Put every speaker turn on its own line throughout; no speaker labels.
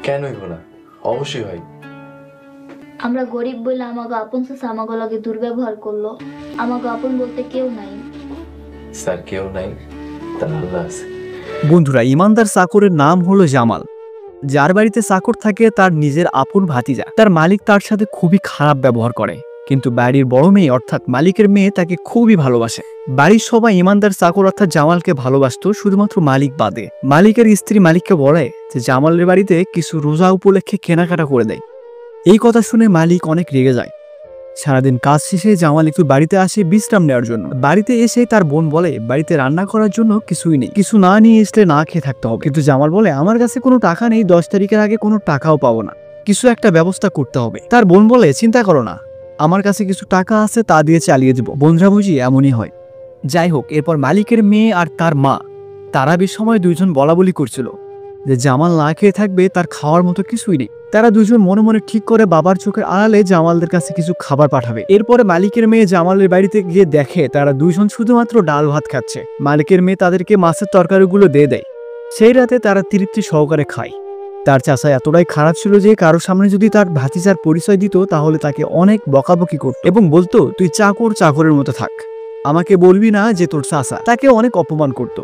কেন হইব না? অবশ্যই হয়।
আমরা গরিব বলে আমাকে আপন চাচা আমাকে লগে দুর্ব্যবহার করলো। আমাকে আপন বলতে কেউ নাই।
স্যার কেউ নাই, তার আল্লাহ আছে।
বন্ধুরা, ইমানদার চাকরের নাম হলো জামাল। যার বাড়িতে চাকর থাকে তার নিজের আপন ভাতিজা। তার মালিক তার সাথে খুবই খারাপ ব্যবহার করে, কিন্তু বাড়ির বড় মেয়ে অর্থাৎ মালিকের মেয়ে তাকে খুবই ভালোবাসে। বাড়ির সবাই ইমানদার চাকর অর্থাৎ জামালকে ভালোবাসত, শুধুমাত্র মালিক বাদে। মালিকের স্ত্রী মালিককে বলে যে জামালের বাড়িতে কিছু রোজা উপলক্ষে কেনাকাটা করে দেয়। এই কথা শুনে মালিক অনেক রেগে যায়। সারাদিন কাজ শেষে জামাল একটু বাড়িতে আসে বিশ্রাম নেওয়ার জন্য। বাড়িতে এসে তার বোন বলে বাড়িতে রান্না করার জন্য কিছুই নেই, কিছু না নিয়ে আসলে না খেয়ে থাকতে হবে। কিন্তু জামাল বলে আমার কাছে কোনো টাকা নেই, 10 তারিখের আগে কোনো টাকাও পাবো না, কিছু একটা ব্যবস্থা করতে হবে। তার বোন বলে চিন্তা করো না, আমার কাছে কিছু টাকা আছে, তা দিয়ে চালিয়ে দেবো। বন্ধুরা বুঝি এমনই হয়। যাই হোক, এরপর মালিকের মেয়ে আর তার মা তারা বেশ সময় দুইজন বলাবলি করছিল যে জামাল না খেয়ে থাকবে, তার খাওয়ার মতো কিছুই নেই। তারা দুজন মনে মনে ঠিক করে বাবার চোখের আড়ালে জামালদের কাছে কিছু খাবার পাঠাবে। এরপরে মালিকের মেয়ে জামালের বাড়িতে গিয়ে দেখে তারা দুইজন শুধুমাত্র ডাল ভাত খাচ্ছে। মালিকের মেয়ে তাদেরকে মাছের তরকারিগুলো দিয়ে দেয়। সেই রাতে তারা তৃপ্তি সহকারে খায়। তার চাচা এতটাই খারাপ ছিল যে কারোর সামনে যদি তার ভাতিজার পরিচয় দিত তাহলে তাকে অনেক বকাবকি করত এবং বলতো তুই চাকর চাকরের মতো থাক, আমাকে বলবি না যে তোর চাচা। তাকে অনেক অপমান করত।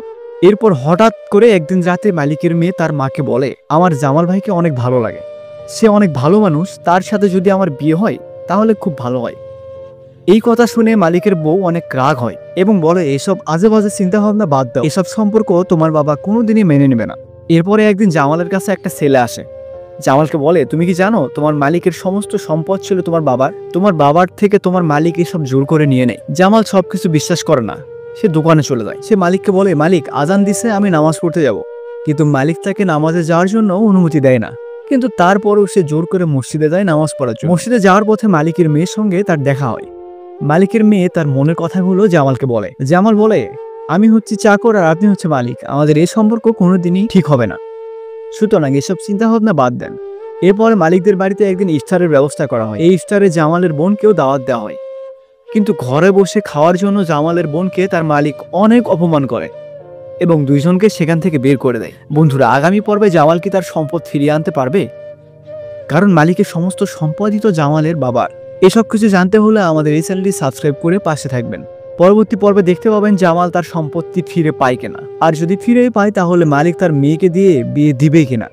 এরপর হঠাৎ করে একদিন রাতে মালিকের মেয়ে তার মাকে বলে আমার জামাল ভাইকে অনেক ভালো লাগে, সে অনেক ভালো মানুষ, তার সাথে যদি আমার বিয়ে হয় তাহলে খুব ভালো হয়। এই কথা শুনে মালিকের বউ অনেক রাগ হয় এবং বলে এসব আজে বাজে চিন্তা ভাবনা বাদ দাও, এসব সম্পর্ক তোমার বাবা কোনোদিনই মেনে নেবে না। এরপরে একদিন জামালের কাছে একটা ছেলে আসে। জামালকে বলে তুমি কি জানো তোমার মালিকের সমস্ত সম্পদ ছিল তোমার বাবার থেকে তোমার মালিক এসব জোর করে নিয়ে নেয়। জামাল সবকিছু বিশ্বাস করে না, সে দোকানে চলে যায়। সে মালিককে বলে মালিক আজান দিছে, আমি নামাজ পড়তে যাব। কিন্তু মালিক তাকে নামাজে যাওয়ার জন্য অনুমতি দেয় না। কিন্তু তারপরেও সে জোর করে মসজিদে যায় নামাজ পড়ার জন্য। মসজিদে যাওয়ার পথে মালিকের মেয়ের সঙ্গে তার দেখা হয়। মালিকের মেয়ে তার মনের কথাগুলো জামালকে বলে। জামাল বলে আমি হচ্ছি চাকর আর আপনি হচ্ছে মালিক, আমাদের এই সম্পর্ক কোনোদিনই ঠিক হবে না, সুতরাং এসব চিন্তা ভাবনা বাদ দেন। এরপরে মালিকদের বাড়িতে একদিন ইফতারের ব্যবস্থা করা হয়। এই ইফতারে জামালের বোনকেও দাওয়াত দেওয়া হয়, কিন্তু ঘরে বসে খাওয়ার জন্য জামালের বোনকে তার মালিক অনেক অপমান করে এবং দুইজনকে সেখান থেকে বের করে দেয়। বন্ধুরা, আগামী পর্বে জামাল কি তার সম্পদ ফিরিয়ে আনতে পারবে? কারণ মালিকের সমস্ত সম্পদই তো জামালের বাবার। এসব কিছু জানতে হলে আমাদের এই চ্যানেলটি সাবস্ক্রাইব করে পাশে থাকবেন। পরবর্তী পর্বে দেখতে পাবেন জামাল তার সম্পত্তি ফিরে পায় কিনা, আর যদি ফিরে পায় তাহলে মালিক তার মেয়েকে দিয়ে বিয়ে দিবে কিনা।